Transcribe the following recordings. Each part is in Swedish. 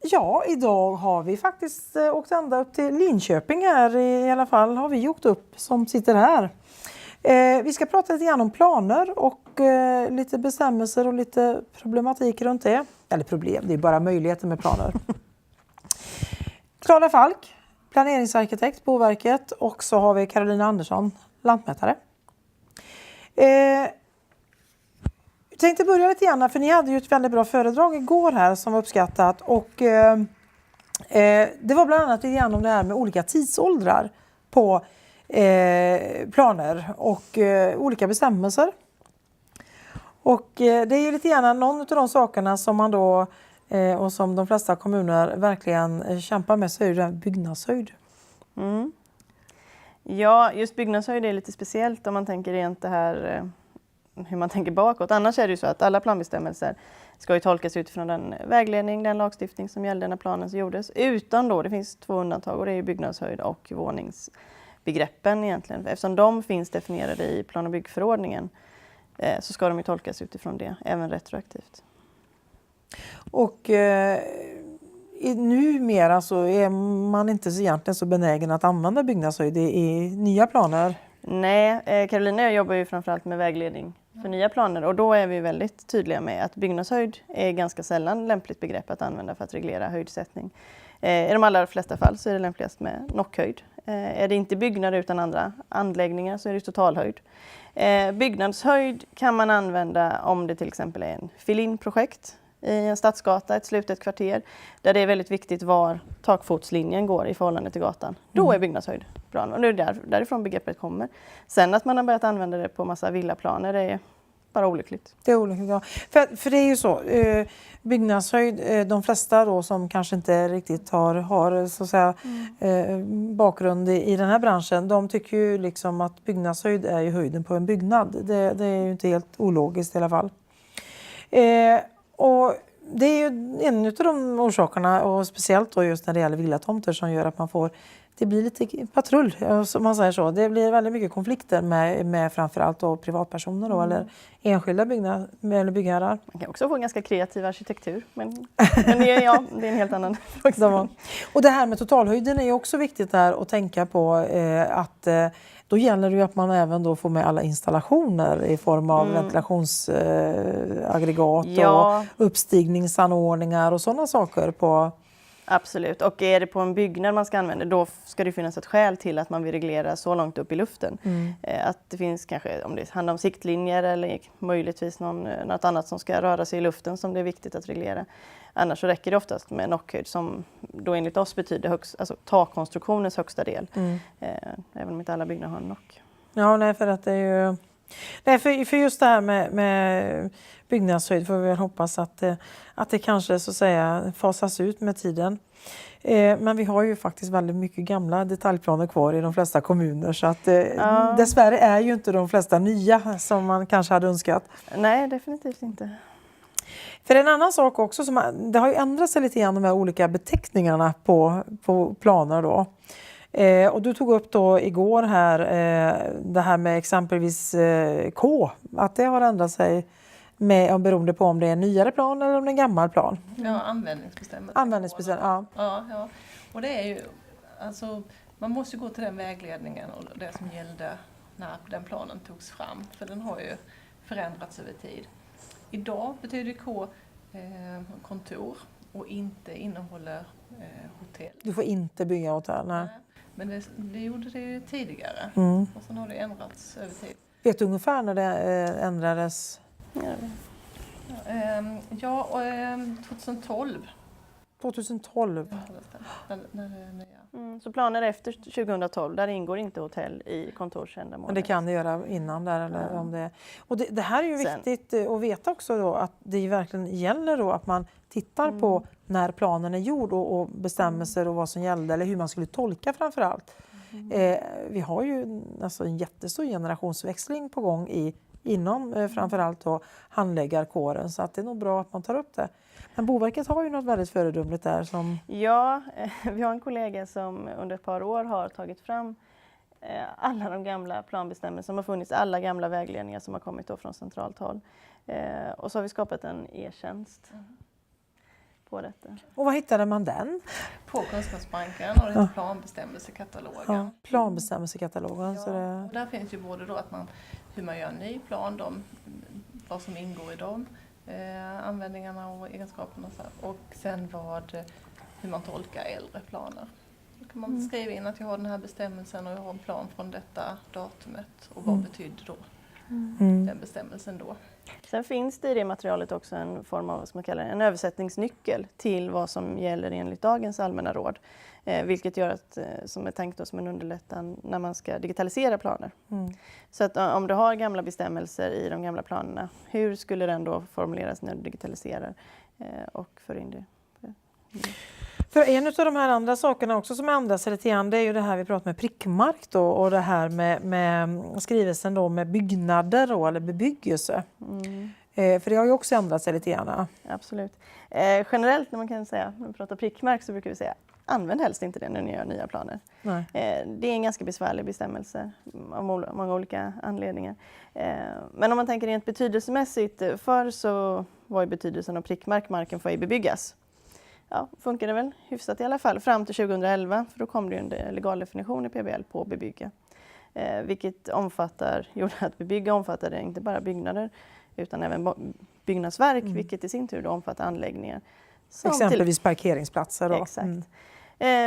Ja, idag har vi faktiskt åkt ända upp till Linköping här. I alla fall har vi åkt upp som sitter här. Vi ska prata lite grann om planer och lite bestämmelser och lite problematik runt det. Eller problem, det är bara möjligheter med planer. Klara Falk, planeringsarkitekt, Boverket, och så har vi Carolina Andersson, lantmätare. Jag tänkte börja lite grann, för ni hade ju ett väldigt bra föredrag igår här som var uppskattat. Och det var bland annat lite grann om det här med olika tidsåldrar på planer och olika bestämmelser. Och det är ju lite grann någon av de sakerna som man då och som de flesta kommuner verkligen kämpar med, så är det byggnadshöjd. Mm. Ja, just byggnadshöjd är lite speciellt om man tänker rent det här hur man tänker bakåt. Annars är det ju så att alla planbestämmelser ska ju tolkas utifrån den vägledning, den lagstiftning som gällde när planen gjordes. Utan då, det finns 2 undantag, och det är ju byggnadshöjd och våningsbegreppen egentligen. Eftersom de finns definierade i plan- och byggförordningen så ska de ju tolkas utifrån det, även retroaktivt. Och numera så är man inte så egentligen så benägen att använda byggnadshöjd i nya planer. Nej, Carolina och jag jobbar ju framförallt med vägledning för nya planer, och då är vi väldigt tydliga med att byggnadshöjd är ganska sällan lämpligt begrepp att använda för att reglera höjdsättning. I de allra flesta fall så är det lämpligast med nockhöjd. Är det inte byggnader utan andra anläggningar så är det totalhöjd. Byggnadshöjd kan man använda om det till exempel är en fill-in-projekt i en stadsgata, ett slutet kvarter, där det är väldigt viktigt var takfotslinjen går i förhållande till gatan. Då är byggnadshöjd bra. Och det är därifrån begreppet kommer. Sen att man har börjat använda det på massa villaplaner, det är bara olyckligt. Det är olyckligt, ja. För det är ju så, byggnadshöjd, de flesta då som kanske inte riktigt har så att säga, bakgrund i den här branschen, de tycker ju liksom att byggnadshöjd är ju höjden på en byggnad. Det är ju inte helt ologiskt i alla fall. Och det är ju en av de orsakerna, och speciellt då just när det gäller villatomter, som gör att det blir lite patrull, som man säger så. Det blir väldigt mycket konflikter med framförallt då privatpersoner då, eller enskilda byggherrar. Man kan också få en ganska kreativ arkitektur, men det är en helt annan fråga. Och det här med totalhöjden är ju också viktigt där att tänka på att då gäller det ju att man även då får med alla installationer i form av ventilationsaggregat och uppstigningsanordningar och sådana saker på. Absolut, och är det på en byggnad man ska använda, då ska det finnas ett skäl till att man vill reglera så långt upp i luften. Att det finns kanske, om det handlar om siktlinjer eller möjligtvis något annat som ska röra sig i luften som det är viktigt att reglera. Annars så räcker det oftast med nockhöjd som då enligt oss betyder takkonstruktionens högsta del. Även om inte alla byggnader har en nock. Ja, nej, för att det är ju. Nej, för just det här med byggnadshöjd får vi väl hoppas att det kanske så att säga fasas ut med tiden. Men vi har ju faktiskt väldigt mycket gamla detaljplaner kvar i de flesta kommuner, så att dessvärre är ju inte de flesta nya som man kanske hade önskat. Nej, definitivt inte. För en annan sak också, det har ju ändrat sig lite grann de här olika beteckningarna på planer då. Och du tog upp då igår här det här med exempelvis K, att det har ändrat sig beroende på om det är en nyare plan eller om det är en gammal plan. Ja, användningsbestämmelser. Användningsbestämmelser, ja. Ja. Och det är ju, alltså, man måste gå till den vägledningen och det som gällde när den planen togs fram, för den har ju förändrats över tid. Idag betyder K kontor och inte innehåller hotell. Du får inte bygga hotell, nej. Men det gjorde det ju tidigare och sen har det ändrats över tid. Vet du ungefär när det ändrades? 2012. 2012. Så planer efter 2012, där ingår inte hotell i kontorsändamål. Men det kan det göra innan där. Eller om det. Och det här är ju viktigt att veta också då, att det verkligen gäller då att man tittar på när planen är gjord och bestämmelser och vad som gällde, eller hur man skulle tolka framförallt. Vi har ju alltså en jättestor generationsväxling på gång inom framförallt då handläggarkåren, så att det är nog bra att man tar upp det. Men Boverket har ju något väldigt föredömligt där som. Ja, vi har en kollega som under ett par år har tagit fram alla de gamla planbestämmelser som har funnits, alla gamla vägledningar som har kommit då från centralt håll. Och så har vi skapat en e-tjänst på detta. Och var hittade man den? På Kunskapsbanken och det heter planbestämmelsekatalogen. Ja, planbestämmelsekatalogen. Så det... och där finns ju både då hur man gör en ny plan, vad som ingår i dem, användningarna och egenskaperna och sen hur man tolkar äldre planer. Då kan man skriva in att jag har den här bestämmelsen och jag har en plan från detta datumet och vad betyder då den bestämmelsen då. Sen finns det i det materialet också en form av, vad ska man kalla det, en översättningsnyckel till vad som gäller enligt dagens allmänna råd. Vilket gör att, som är tänkt då, som en underlättan när man ska digitalisera planer. Så att om du har gamla bestämmelser i de gamla planerna, hur skulle den då formuleras när du digitaliserar och för in det? För en av de här andra sakerna också som ändras lite grann, det är ju det här vi pratar med prickmark då, och det här med skrivelsen då med byggnader då, eller bebyggelse. För det har ju också ändrat sig lite grann. Absolut. Generellt när man säga, när vi pratar prickmark så brukar vi säga använd helst inte det när ni gör nya planer. Nej. Det är en ganska besvärlig bestämmelse av många olika anledningar. Men om man tänker rent betydelsemässigt, förr så var ju betydelsen av prickmark, marken får ej bebyggas. Ja, funkar det väl hyfsat i alla fall fram till 2011, för då kom det ju en legal definition i PBL på bebygga. Vilket gjorde att bebygga omfattade inte bara byggnader utan även byggnadsverk, vilket i sin tur då omfattar anläggningar. Exempelvis parkeringsplatser då. Exakt.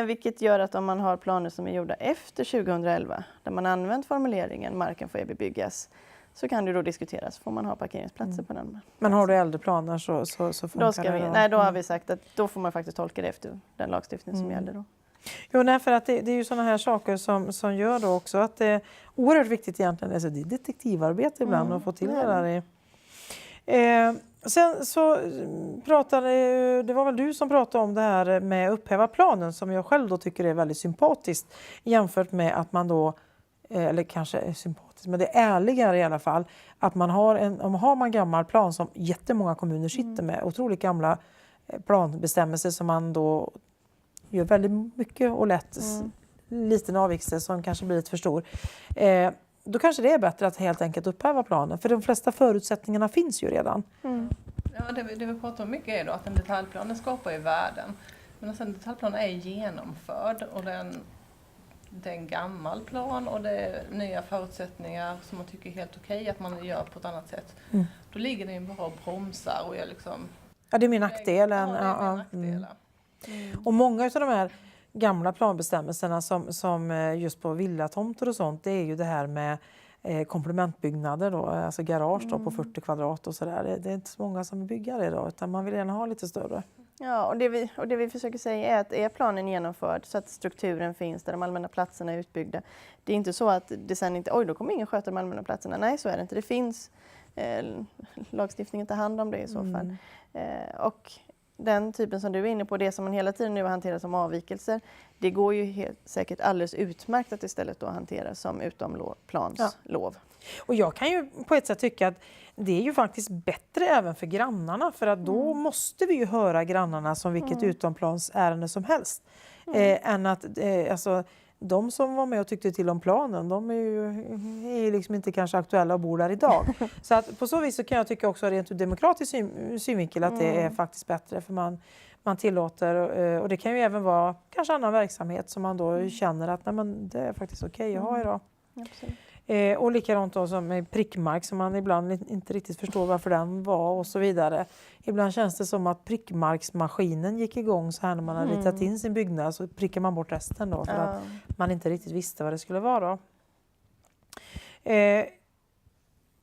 Vilket gör att om man har planer som är gjorda efter 2011, där man använt formuleringen marken får bebyggas, så kan det då diskuteras, får man ha parkeringsplatser på den. Men har du äldre planer så funkar det då? Nej, då har vi sagt att då får man faktiskt tolka det efter den lagstiftning som gäller då. Jo, nej, för att det är ju sådana här saker som gör då också att det är oerhört viktigt egentligen, alltså det är detektivarbete ibland att få till det där. Sen så det var väl du som pratade om det här med upphäva planen, som jag själv då tycker är väldigt sympatiskt, jämfört med att man då, eller kanske är sympatiskt, men det är ärligare i alla fall, att man har man gammal plan som jättemånga kommuner sitter med, otroligt gamla planbestämmelser som man då gör väldigt mycket och lätt liten avvikelse som kanske blir lite för stor. Då kanske det är bättre att helt enkelt upphäva planen, för de flesta förutsättningarna finns ju redan. Ja, det vi pratar om mycket är då att en detaljplan skapar ju värden. Men alltså en detaljplan är genomförd och det är en gammal plan och det är nya förutsättningar som man tycker är helt okej att man gör på ett annat sätt. Då ligger den bara och bromsar och är liksom... Ja, det är min nackdel. Ja, det är min nackdel. Och många av de här gamla planbestämmelserna som just på villatomter och sånt, det är ju det här med komplementbyggnader då, alltså garage då på 40 kvadrat och sådär. Det är inte så många som bygger det då, utan man vill gärna ha lite större. Ja, och det vi försöker säga är att är planen genomförd så att strukturen finns där de allmänna platserna är utbyggda. Det är inte så att det sen inte, då kommer ingen sköta de allmänna platserna. Nej, så är det inte. Det finns lagstiftningen tar hand om det i så fall. Och den typen som du är inne på, det som man hela tiden nu hanterar som avvikelser, det går ju säkert alldeles utmärkt att istället då hantera som utomplanslov. Och jag kan ju på ett sätt tycka att det är ju faktiskt bättre även för grannarna, för att då måste vi ju höra grannarna som vilket utomplansärende som helst. Än att alltså, de som var med och tyckte till om planen, de är ju liksom inte kanske aktuella och bor där idag. Så att på så vis så kan jag tycka också rent ur demokratisk synvinkel att det är faktiskt bättre, för man tillåter, och det kan ju även vara kanske annan verksamhet som man då känner att nej, men det är faktiskt okej att ha idag. Absolut. Och likadant då som med prickmark, som man ibland inte riktigt förstår varför den var och så vidare. Ibland känns det som att prickmarksmaskinen gick igång så här när man har ritat in sin byggnad, så prickar man bort resten då för att man inte riktigt visste vad det skulle vara.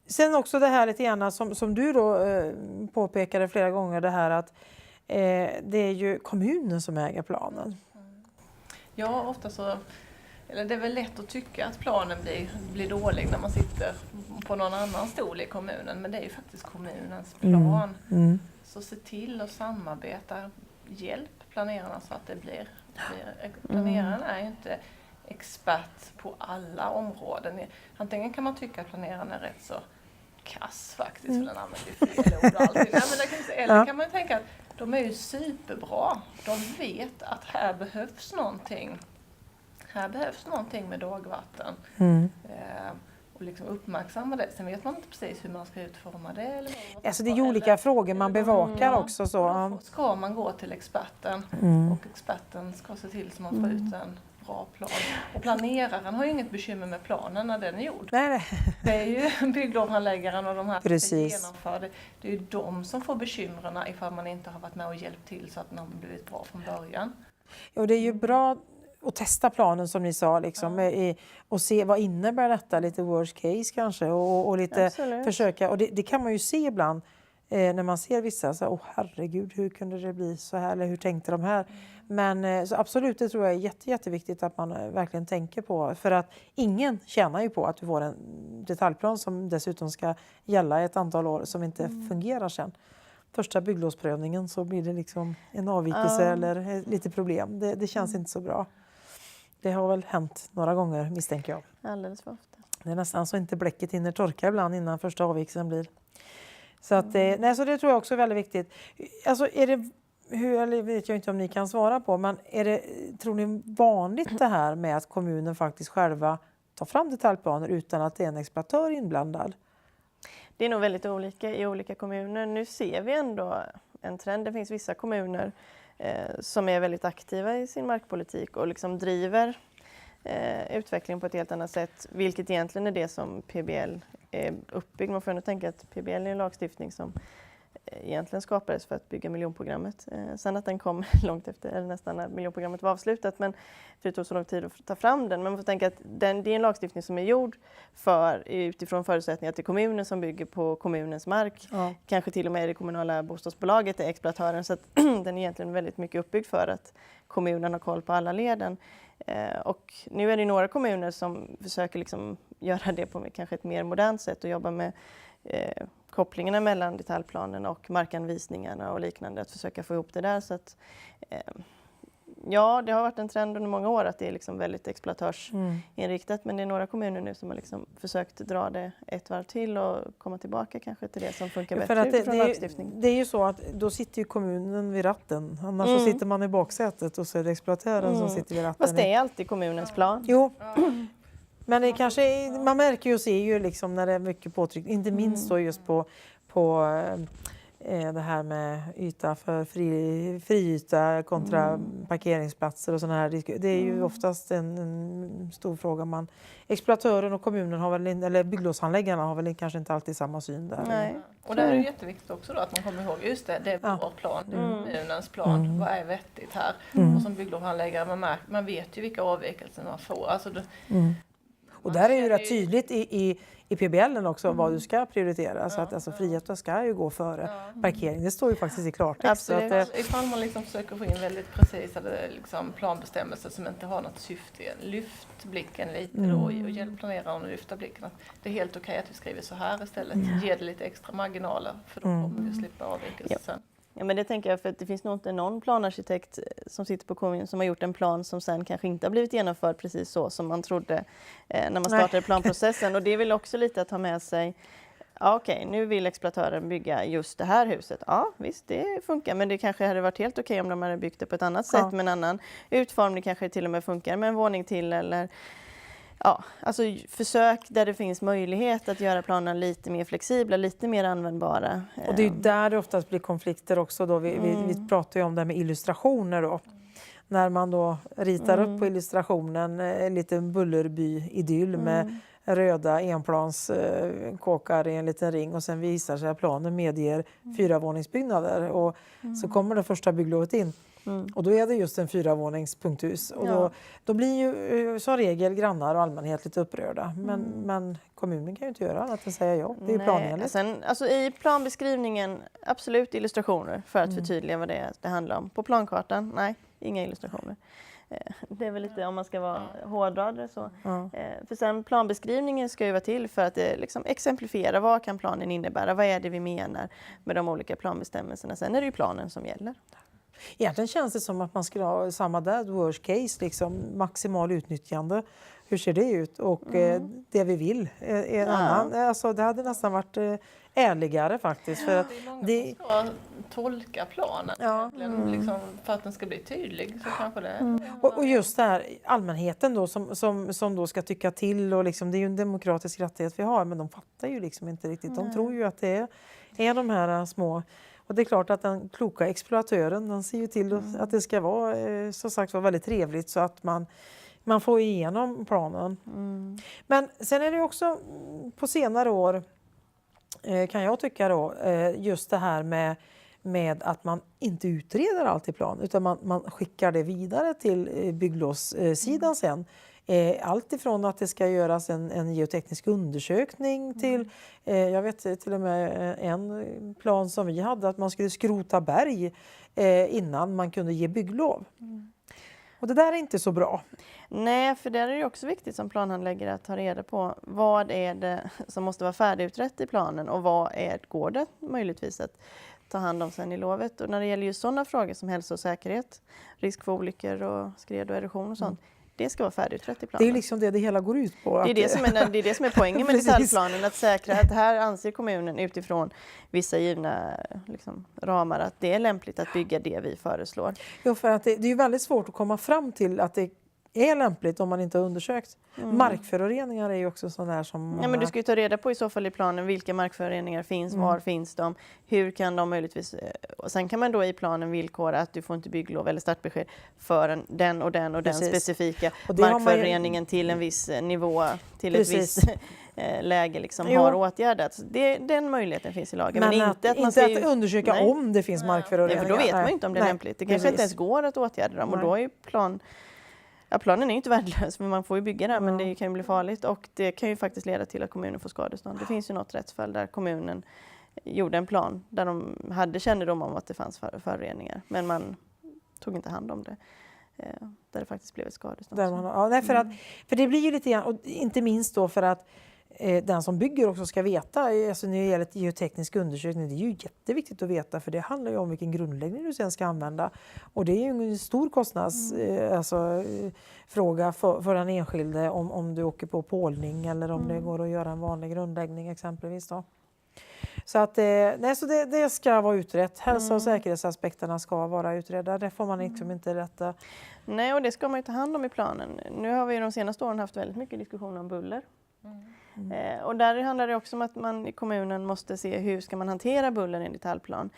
Sen också det här lite grann som du då påpekade flera gånger, det här att det är ju kommunen som äger planen. Ja, ofta så... Eller det är väl lätt att tycka att planen blir dålig när man sitter på någon annan stol i kommunen. Men det är ju faktiskt kommunens plan. Så se till att samarbeta. Hjälp planerarna så att det blir planeraren är ju inte expert på alla områden. Antingen kan man tycka att planeraren är rätt så kass faktiskt, för den använder fel ord och allting. Eller kan man tänka att de är ju superbra. De vet att här behövs någonting. Här behövs någonting med dagvatten. Och liksom uppmärksamma det. Sen vet man inte precis hur man ska utforma det. Eller vad Alltså det är ju olika frågor man bevakar också. Så. Då ska man gå till experten och experten ska se till så man får ut en bra plan. Och planeraren har ju inget bekymmer med planen när den är gjord. Nej. Det är ju bygglovshandläggaren och de här Precis. som genomför det. Det är ju de som får bekymren ifall man inte har varit med och hjälpt till så att den har blivit bra från början. Och det är ju bra att testa planen som ni sa liksom, och se vad innebär detta, lite worst case kanske och lite försöka, och det kan man ju se ibland när man ser vissa så herregud, hur kunde det bli så här eller hur tänkte de här? Men så absolut, det tror jag är jätteviktigt att man verkligen tänker på, för att ingen tjänar ju på att du får en detaljplan som dessutom ska gälla ett antal år som inte fungerar sen. Första bygglovsprövningen så blir det liksom en avvikelse eller lite problem. Det känns inte så bra. Det har väl hänt några gånger, misstänker jag. Alldeles för ofta. Det är nästan så inte bläcket hinner torka ibland innan första avvikelsen blir. Så, att, så det tror jag också är väldigt viktigt. Alltså är det, eller vet jag inte om ni kan svara på, men tror ni vanligt det här med att kommunen faktiskt själva tar fram detaljplaner utan att det är en exploatör inblandad? Det är nog väldigt olika i olika kommuner. Nu ser vi ändå en trend. Det finns vissa kommuner som är väldigt aktiva i sin markpolitik och liksom driver utvecklingen på ett helt annat sätt. Vilket egentligen är det som PBL är uppbyggd. Man får ändå tänka att PBL är en lagstiftning som egentligen skapades för att bygga miljonprogrammet. Sen att den kom långt efter, eller nästan när miljonprogrammet var avslutat, men för det tog så lång tid att ta fram den. Men man får tänka att det är en lagstiftning som är gjord utifrån förutsättningar till kommunen som bygger på kommunens mark. Ja. Kanske till och med det kommunala bostadsbolaget är exploatören, så att den är egentligen väldigt mycket uppbyggd för att kommunen har koll på alla leden. Och nu är det några kommuner som försöker liksom göra det på kanske ett mer modernt sätt och jobba med kopplingarna mellan detaljplanen och markanvisningarna och liknande, att försöka få ihop det där. Så att, ja, det har varit en trend under många år att det är liksom väldigt exploatörsinriktat, men det är några kommuner nu som har liksom försökt dra det ett varv till och komma tillbaka kanske till det som funkar bättre utifrån lagstiftning. Det är ju så att då sitter ju kommunen vid ratten, annars så sitter man i baksätet och så är det exploatören som sitter vid ratten. Fast det är alltid kommunens plan. Jo. Men det kanske, man märker ju och ser ju liksom när det är mycket påtryck, inte minst då just på det här med yta för friyta kontra parkeringsplatser och sådana här. Det är ju oftast en stor fråga. Exploatören och kommunen har väl, eller bygglovshandläggarna har väl kanske inte alltid samma syn där. Nej. Och det är ju jätteviktigt också då att man kommer ihåg, just det är vår plan, det är kommunens plan, vad är vettigt här? Och som bygglovshandläggare, man vet ju vilka avvikelser man får. Alltså och där är ju rätt tydligt i PBL också vad du ska prioritera. Så att alltså, friheten ska ju gå före parkering. Det står ju faktiskt i klartext. Absolut. Så att, ifall man liksom försöker få in väldigt precisa liksom, planbestämmelser som inte har något syfte, lyft blicken lite då och hjälp planeraren att lyfta blicken. Att det är helt okej att vi skriver så här istället. Ge det lite extra marginaler för då kommer vi slippa avvikelser sen. Ja, men det tänker jag, för att det finns nog inte någon planarkitekt som sitter på kommunen som har gjort en plan som sen kanske inte har blivit genomförd precis så som man trodde när man startade planprocessen. Och det är väl också lite att ha med sig, ja, okej, nu vill exploatören bygga just det här huset. Ja, visst, det funkar, men det kanske hade varit helt okej om de hade byggt det på ett annat sätt med en annan utformning, kanske till och med funkar med en våning till eller... Ja, alltså försök där det finns möjlighet att göra planerna lite mer flexibla, lite mer användbara. Och det är ju där det oftast blir konflikter också. Då. Vi pratar ju om det här med illustrationer då. När man då ritar upp på illustrationen en liten Bullerby-idyll med röda enplanskåkar i en liten ring och sen visar sig att planen medger 4-våningsbyggnader och så kommer det första bygglovet in. Och då är det just en 4-våningspunkthus. Och då blir ju som regel grannar och allmänhet lite upprörda. Men kommunen kan ju inte göra annat än säga ja. Det är ju planenligt. Sen, alltså i planbeskrivningen, absolut illustrationer för att förtydliga vad det handlar om. På plankartan, nej, inga illustrationer. Det är väl lite om man ska vara hårdrad så. För sen planbeskrivningen ska ju vara till för att liksom exemplifiera vad kan planen innebära. Vad är det vi menar med de olika planbestämmelserna. Sen är det ju planen som gäller. Egentligen känns det som att man skulle ha samma där, worst case, liksom maximal utnyttjande hur ser det ut? Och det vi vill är en annan. Alltså, det hade nästan varit ärligare faktiskt. För att Det är många det, som ska tolka planen Ja. egentligen, liksom, för att den ska bli tydlig. Så kanske det, och just det här allmänheten då som då ska tycka till och liksom, det är ju en demokratisk rättighet vi har, men de fattar ju liksom inte riktigt. De tror ju att det är de här små. Och det är klart att den kloka exploatören, den ser ju till att det ska vara så sagt var väldigt trevligt så att man får igenom planen. Men sen är det också på senare år kan jag tycka då just det här med att man inte utreder allt i plan utan man skickar det vidare till bygglovssidan sen. Allt ifrån att det ska göras en geoteknisk undersökning till, jag vet till och med en plan som vi hade att man skulle skrota berg innan man kunde ge bygglov. Och det där är inte så bra. Nej, för där är det också viktigt som planhandläggare att ta reda på vad är det som måste vara färdigutrett i planen och går det möjligtvis att ta hand om sen i lovet. Och när det gäller just sådana frågor som hälsa och säkerhet, risk för olyckor och skred och erosion och sånt, det ska vara färdigutrett i planen. Det är liksom det hela går ut på. Det är det som är poängen med detaljplanen, att säkra att här anser kommunen utifrån vissa givna liksom, ramar att det är lämpligt att bygga det vi föreslår. Ja, för att det är ju väldigt svårt att komma fram till att det är lämpligt om man inte har undersökt. Markföroreningar är ju också sån där som... Ja, men du ska ju ta reda på i så fall i planen vilka markföroreningar finns, var finns de, hur kan de möjligtvis... Och sen kan man då i planen villkora att du får inte bygglov eller startbesked för den och den och den specifika och markföroreningen till en viss nivå, till ett visst läge liksom har åtgärdats. Den möjligheten finns i lagen. Men inte att man att undersöka om det finns markföroreningar. Nej, för då vet man ju inte om det är lämpligt. Det kanske inte ens går att åtgärda dem och då är ju planen är ju inte värdelös, men man får ju bygga den, men det kan ju bli farligt och det kan ju faktiskt leda till att kommunen får skadestånd. Det finns ju något rättsfall där kommunen gjorde en plan där de hade kännedom om att det fanns föroreningar, men man tog inte hand om det. Där det faktiskt blev ett skadestånd. För det blir ju lite grann, och inte minst då för att den som bygger också ska veta, alltså när det gäller ett geoteknisk undersökning, det är ju jätteviktigt att veta för det handlar ju om vilken grundläggning du sen ska använda. Och det är ju en stor kostnadsfråga för den enskilde om du åker på pålning eller om det går att göra en vanlig grundläggning exempelvis då. Så att det ska vara utrett. Hälsa- och säkerhetsaspekterna ska vara utredda. Det får man liksom inte rätta. Nej, och det ska man ju ta hand om i planen. Nu har vi de senaste åren haft väldigt mycket diskussion om buller. Och där handlar det också om att man i kommunen måste se hur ska man hantera buller i en detaljplan.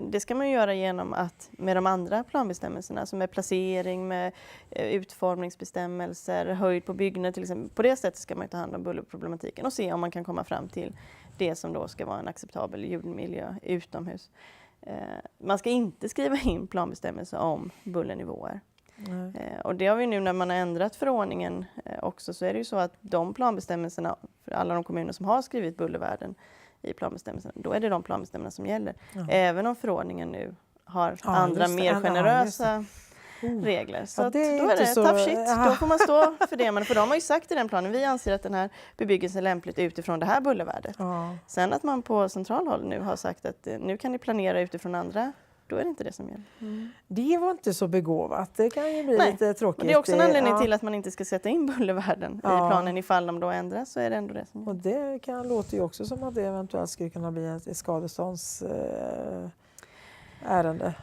Det ska man göra genom att med de andra planbestämmelserna, som är placering, med utformningsbestämmelser, höjd på byggnader till exempel. På det sättet ska man ta hand om bullerproblematiken och se om man kan komma fram till det som då ska vara en acceptabel ljudmiljö utomhus. Man ska inte skriva in planbestämmelser om bullernivåer. Och det har vi nu när man har ändrat förordningen också, så är det ju så att de planbestämmelserna för alla de kommuner som har skrivit bullervärden i planbestämmelserna, då är det de planbestämmelserna som gäller. Även om förordningen nu har andra mer generösa regler. Så det är då är det så... tough shit. Då får man stå för det. Men för de har ju sagt i den planen, vi anser att den här bebyggelsen är lämpligt utifrån det här bullervärdet. Sen att man på central håll nu har sagt att nu kan ni planera utifrån andra, då är det inte det som gäller. Det var inte så begåvat. Det kan ju bli lite tråkigt. Och det är också en anledning till att man inte ska sätta in bullervärden i planen ifall de då ändras, så är det ändå det som gäller. Och det låter ju också som att det eventuellt skulle kunna bli ett skadeståndsärende.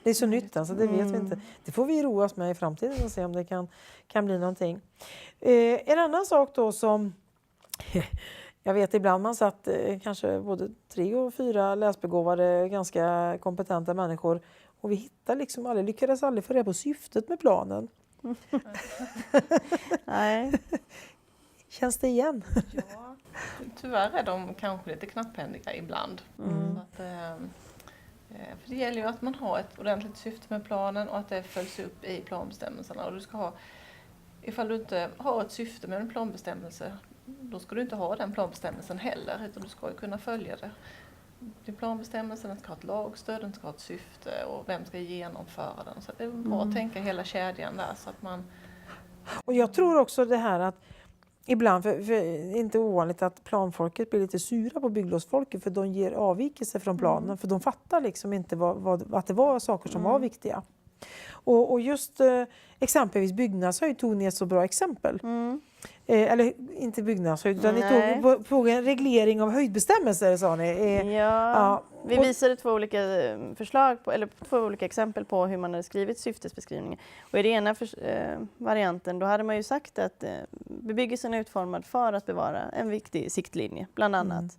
Det är så nytt alltså, det vet vi inte. Det får vi roa oss med i framtiden och se om det kan bli någonting. En annan sak då som jag vet ibland man satt kanske både 3 och 4 läsbegåvade ganska kompetenta människor och vi lyckades aldrig få reda på syftet med planen. Nej. Känns det igen? Ja, tyvärr är de kanske lite knapphändiga ibland. Så att, för det gäller ju att man har ett ordentligt syfte med planen och att det följs upp i planbestämmelserna. Och ifall du inte har ett syfte med en planbestämmelse, då ska du inte ha den planbestämmelsen heller, utan du ska ju kunna följa det. Den planbestämmelsen ska ha ett lagstöd, den ska ha ett syfte och vem ska genomföra den. Så det är bra att tänka hela kedjan där. Så att man... Och jag tror också det här att ibland, för det är inte ovanligt att planfolket blir lite sura på bygglovsfolket för de ger avvikelser från planen. För de fattar liksom inte att det var saker som var viktiga. Och just exempelvis byggnadshöjd tog ni ett så bra exempel. Eller inte byggnadshöjd, utan ni tog en reglering av höjdbestämmelser, sa ni. Vi visade två olika förslag på, eller två olika exempel på hur man hade skrivit syftesbeskrivningen. Och i den ena varianten då hade man ju sagt att bebyggelsen är utformad för att bevara en viktig siktlinje, bland annat.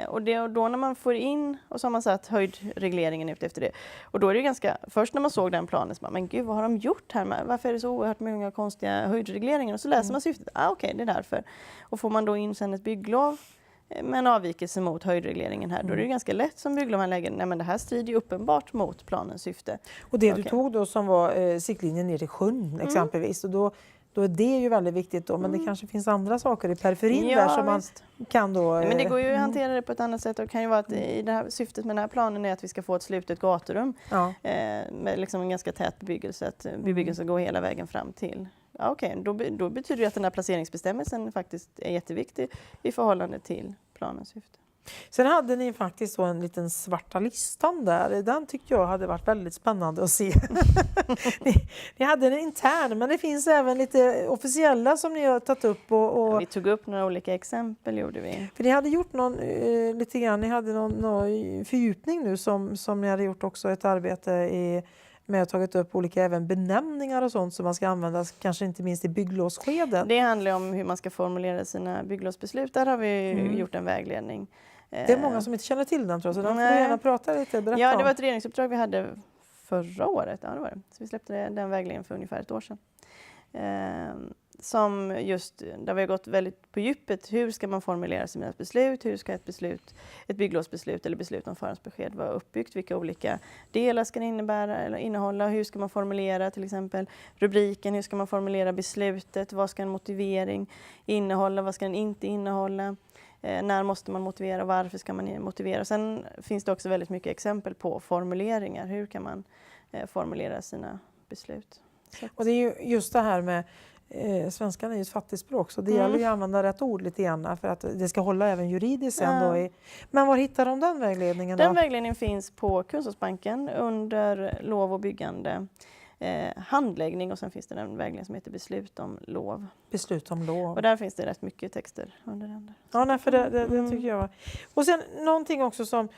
Och då när man får in, och så har man satt höjdregleringen ut efter det. Och då är det ganska, först när man såg den planen så bara, men gud vad har de gjort här? Varför är det så oerhört många konstiga höjdregleringar? Och så läser man syftet, okej, det är därför. Och får man då in sen ett bygglov med en avvikelse mot höjdregleringen här, då är det ganska lätt som bygglovsanläggare, nej men det här strider ju uppenbart mot planens syfte. Och det du tog då som var siktlinjen ner till sjön exempelvis, och då är det ju väldigt viktigt då, men det kanske finns andra saker i periferin där som man kan då... Men det går ju att hantera det på ett annat sätt, och det kan ju vara att i det här, syftet med den här planen är att vi ska få ett slutet gaturum med liksom en ganska tät bebyggelse, att bebyggelsen går hela vägen fram till. Då betyder det att den här placeringsbestämmelsen faktiskt är jätteviktig i förhållande till planens syfte. Sen hade ni faktiskt så en liten svarta listan där. Den tyckte jag hade varit väldigt spännande att se. ni hade en intern, men det finns även lite officiella som ni har tagit upp. Vi tog upp några olika exempel, gjorde vi. För ni hade gjort lite grann, ni hade någon fördjupning nu som ni hade gjort också ett arbete med att ha tagit upp olika även benämningar och sånt som man ska använda, kanske inte minst i bygglovsskedet. Det handlar om hur man ska formulera sina bygglovsbeslut. Där har vi gjort en vägledning. Det är många som inte känner till den, tror jag, så där får du gärna prata lite, berätta Ja, det var ett regeringsuppdrag vi hade förra året. Ja, det var det. Så vi släppte den vägledningen för ungefär ett år sedan. Som just, där vi har gått väldigt på djupet. Hur ska man formulera sina beslut? Hur ska ett bygglovsbeslut eller beslut om förhandsbesked vara uppbyggt? Vilka olika delar ska det innebära eller innehålla? Hur ska man formulera till exempel rubriken? Hur ska man formulera beslutet? Vad ska en motivering innehålla? Vad ska den inte innehålla? När måste man motivera? Varför ska man motivera? Sen finns det också väldigt mycket exempel på formuleringar. Hur kan man formulera sina beslut? Och det är ju just det här med svenskan är ju ett fattigspråk, så det gäller ju att använda rätt ord lite grann för att det ska hålla även juridiskt sen då. Men var hittar de den vägledningen då? Den vägledningen finns på Kunskapsbanken under lov och byggande. Handläggning, och sen finns det en vägledning som heter beslut om lov. Beslut om lov. Och där finns det rätt mycket texter under den där. Ja, nej, för det tycker jag. Och sen någonting också som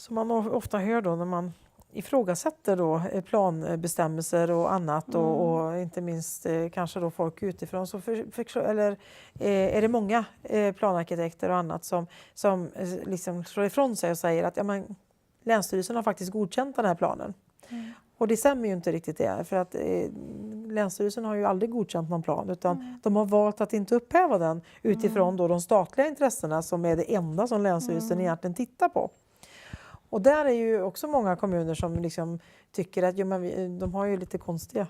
man ofta hör då när man ifrågasätter då planbestämmelser och annat och inte minst kanske då folk utifrån, så är det många planarkitekter och annat som liksom slår ifrån sig och säger att Länsstyrelsen har faktiskt godkänt den här planen. Och det stämmer ju inte riktigt det, för att Länsstyrelsen har ju aldrig godkänt någon plan, utan de har valt att inte upphäva den utifrån då de statliga intressena som är det enda som Länsstyrelsen egentligen tittar på. Och där är ju också många kommuner som liksom tycker att de har ju lite konstiga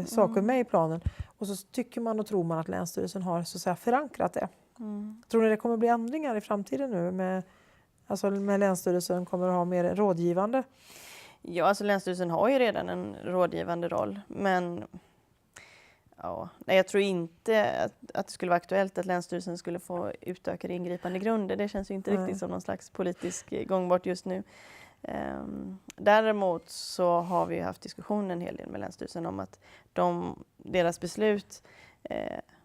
saker med i planen. Och så tycker man och tror man att Länsstyrelsen har så att säga förankrat det. Tror ni det kommer bli ändringar i framtiden nu med Länsstyrelsen kommer att ha mer rådgivande? Ja, alltså Länsstyrelsen har ju redan en rådgivande roll, men jag tror inte att det skulle vara aktuellt att Länsstyrelsen skulle få utökade ingripande grunder. Det känns ju inte riktigt som någon slags politisk gångbart just nu. Däremot så har vi haft diskussioner en hel del med Länsstyrelsen om att deras beslut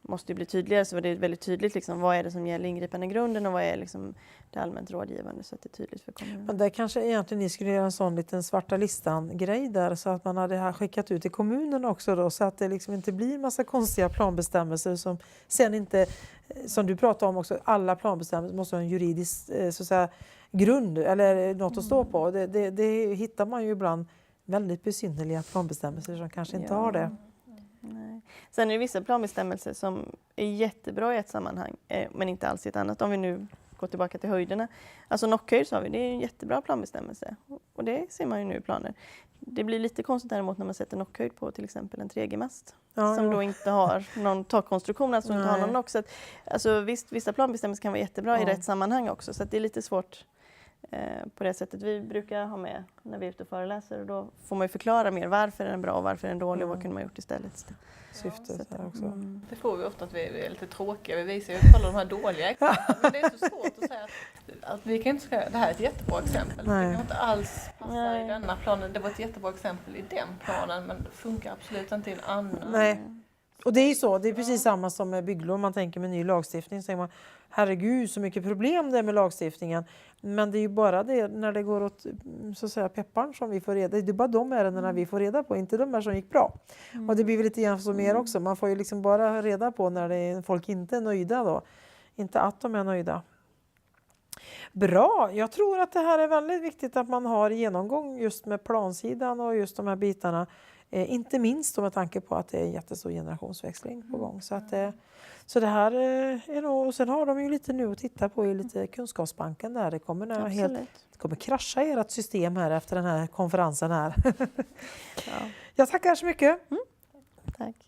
måste ju bli tydligare, så det är väldigt tydligt liksom, vad är det som gäller ingripande grunden och vad är liksom det allmänt rådgivande, så att det är tydligt för kommunen. Men där kanske egentligen ni skulle göra en sån liten svarta listan-grej där, så att man hade skickat ut till kommunen också då, så att det liksom inte blir en massa konstiga planbestämmelser som sen inte, som du pratade om också, alla planbestämmelser måste ha en juridisk så att säga grund eller något att stå på. Det hittar man ju ibland väldigt besynnerliga planbestämmelser som kanske inte har det. Nej. Sen är det vissa planbestämmelser som är jättebra i ett sammanhang, men inte alls i ett annat. Om vi nu går tillbaka till höjderna. Alltså nockhöjd sa vi, det är en jättebra planbestämmelse. Och det ser man ju nu i planer. Det blir lite konstigt däremot när man sätter nockhöjd på till exempel en 3G-mast. Som då inte har någon takkonstruktion, alltså inte har någon nock. Så att, alltså visst, vissa planbestämmelser kan vara jättebra i rätt sammanhang också. Så att det är lite svårt på det sättet. Vi brukar ha med när vi är ute och föreläser, och då får man ju förklara mer varför är den bra och varför är den dålig och vad kunde man gjort istället. Syftet där också. Det får vi ofta att vi är lite tråkiga. Vi visar ju alla de här dåliga exemplen. Men det är så svårt att säga Att vi kan inte säga, det här är ett jättebra exempel. Nej. Det kan inte alls passa Nej. i denna planen. Det var ett jättebra exempel i den planen men det funkar absolut inte i en annan. Nej. Och det är ju så, det är precis samma som med bygglov. Man tänker med ny lagstiftning så säger man herregud så mycket problem det är med lagstiftningen. Men det är ju bara det när det går åt så att säga pepparn som vi får reda. Det är bara de ärendena vi får reda på, inte de här som gick bra. Och det blir väl lite grann så mer också. Man får ju liksom bara reda på när det är, folk inte är nöjda då. Inte att de är nöjda. Bra, jag tror att det här är väldigt viktigt att man har genomgång just med plansidan och just de här bitarna. Inte minst med tanke på att det är en jättestor generationsväxling på gång. Så, så det här är nog, och sen har de ju lite nu att titta på i lite kunskapsbanken där. Det kommer, det kommer krascha i ert system här efter den här konferensen här. Ja. Jag tackar så mycket. Tack.